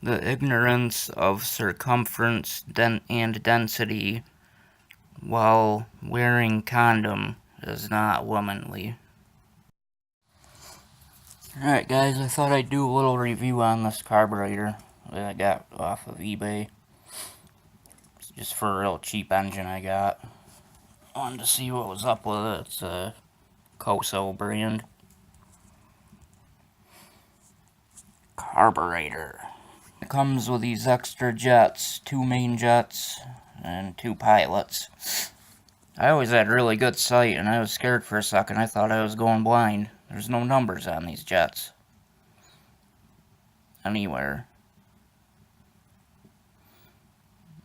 The ignorance of circumference and density while wearing condom is not womanly. Alright guys, I thought I'd do a little review on this carburetor that I got off of eBay. It's just for a real cheap engine I got. I wanted to see what was up with it. It's a Koso brand. Carburetor. It comes with these extra jets, 2 main jets and 2 pilots. I always had really good sight, and I was scared for a second. I thought I was going blind. There's no numbers on these jets. Anywhere.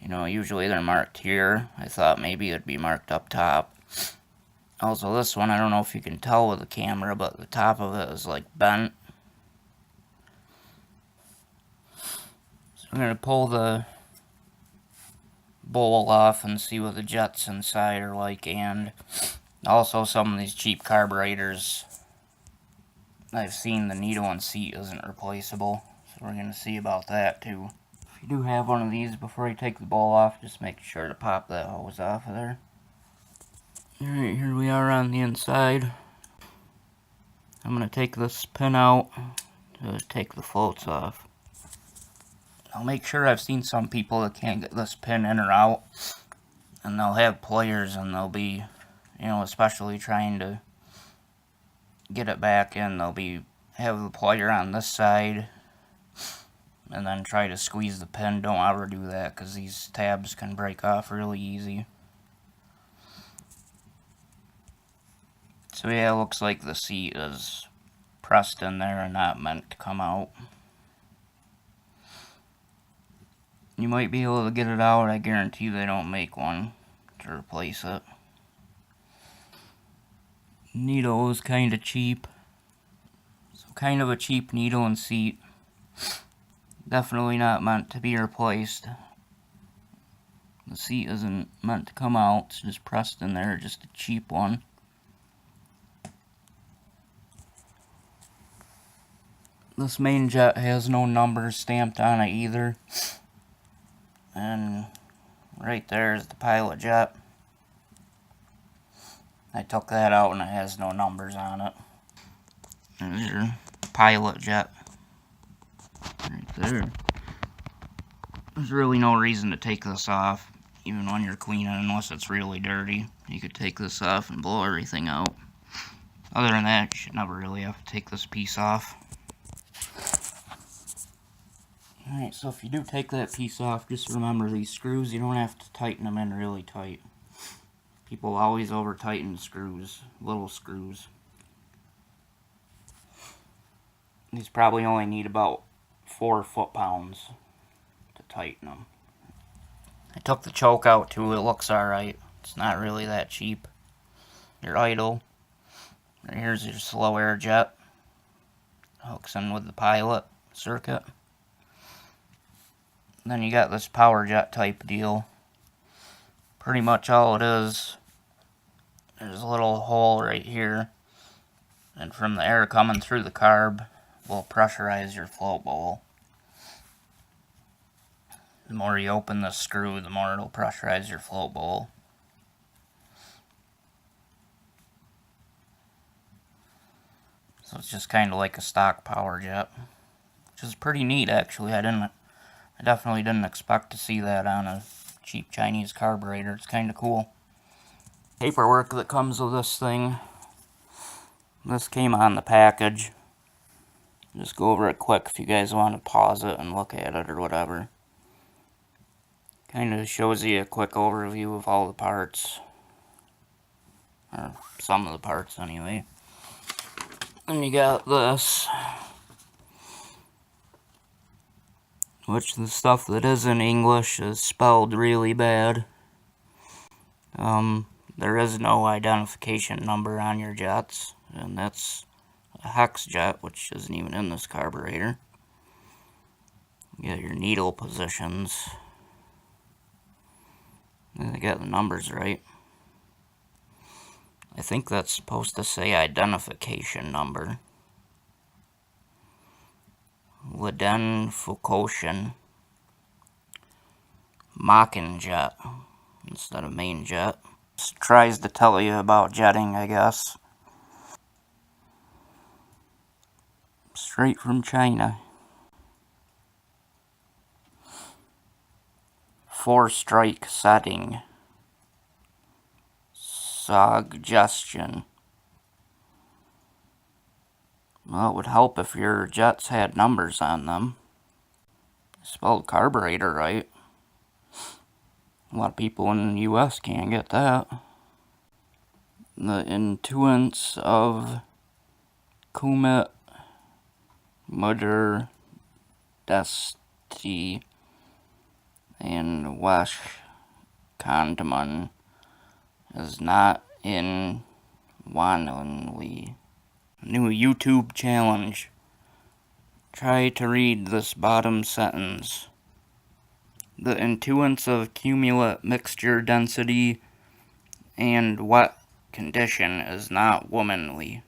You know, usually they're marked here. I thought maybe it'd be marked up top. Also, this one, I don't know if you can tell with the camera, but the top of it is like bent. So I'm going to pull the bowl off and see what the jets inside are like, and also some of these cheap carburetors, I've seen the needle and seat isn't replaceable, so we're going to see about that too. If you do have one of these, before you take the bowl off, just make sure to pop that hose off of there. Alright, here we are on the inside. I'm going to take this pin out to take the floats off. I'll make sure. I've seen some people that can't get this pin in or out, and they'll have pliers and they'll be, you know, especially trying to get it back in, they'll have the plier on this side and then try to squeeze the pin. Don't ever do that, because these tabs can break off really easy. So yeah, it looks like the seat is pressed in there and not meant to come out. You might be able to get it out. I guarantee they don't make one to replace it. Needle is kind of cheap. So kind of a cheap needle and seat. Definitely not meant to be replaced. The seat isn't meant to come out. It's just pressed in there. Just a cheap one. This main jet has no numbers stamped on it either. And right there is the pilot jet. I took that out and it has no numbers on it. There's your pilot jet. Right there. There's really no reason to take this off, even when you're cleaning, unless it's really dirty. You could take this off and blow everything out. Other than that, you should never really have to take this piece off. Alright, so if you do take that piece off, just remember these screws, you don't have to tighten them in really tight. People always over tighten screws, little screws. These probably only need about 4 foot-pounds to tighten them. I took the choke out too. It looks alright. It's not really that cheap. Your idle. Here's your slow air jet. Hooks in with the pilot circuit. And then you got this power jet type deal. Pretty much all it is, there's a little hole right here, and from the air coming through the carb will pressurize your float bowl. The more you open the screw, the more it'll pressurize your float bowl. So it's just kind of like a stock power jet, which is pretty neat actually. I definitely didn't expect to see that on a cheap Chinese carburetor. It's kind of cool. Paperwork that comes with this thing. This came on the package. Just go over it quick if you guys want to pause it and look at it or whatever. Kind of shows you a quick overview of all the parts. Or some of the parts anyway. And you got this, which the stuff that is in English is spelled really bad. There is no identification number on your jets, and that's a hex jet, which isn't even in this carburetor. You got your needle positions. They got the numbers right. I think that's supposed to say identification number. Leden Fukoshin Mocking Jet instead of main jet. Just tries to tell you about jetting, I guess. Straight from China. 4-strike setting. Suggestion. Well, it would help if your jets had numbers on them. Spelled carburetor right. A lot of people in the US can't get that. The intuits of Kumit Mudder Desti and Wesh Kandman is not in Wanley. New YouTube challenge. Try to read this bottom sentence. The intuits of cumulate mixture density and wet condition is not womanly.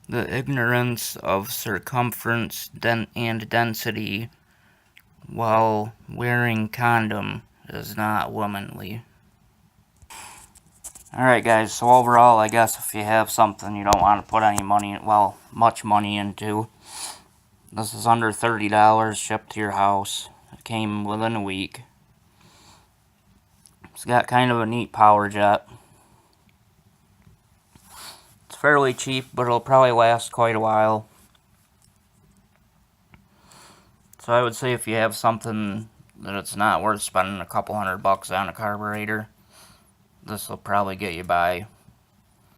The ignorance of circumference and density while wearing condom is not womanly. Alright guys, so overall I guess if you have something you don't want to put any money, well, much money into, this is under $30 shipped to your house. It came within a week. It's got kind of a neat power jet. It's fairly cheap, but it'll probably last quite a while. So I would say if you have something that it's not worth spending a couple $100 on a carburetor, this will probably get you by.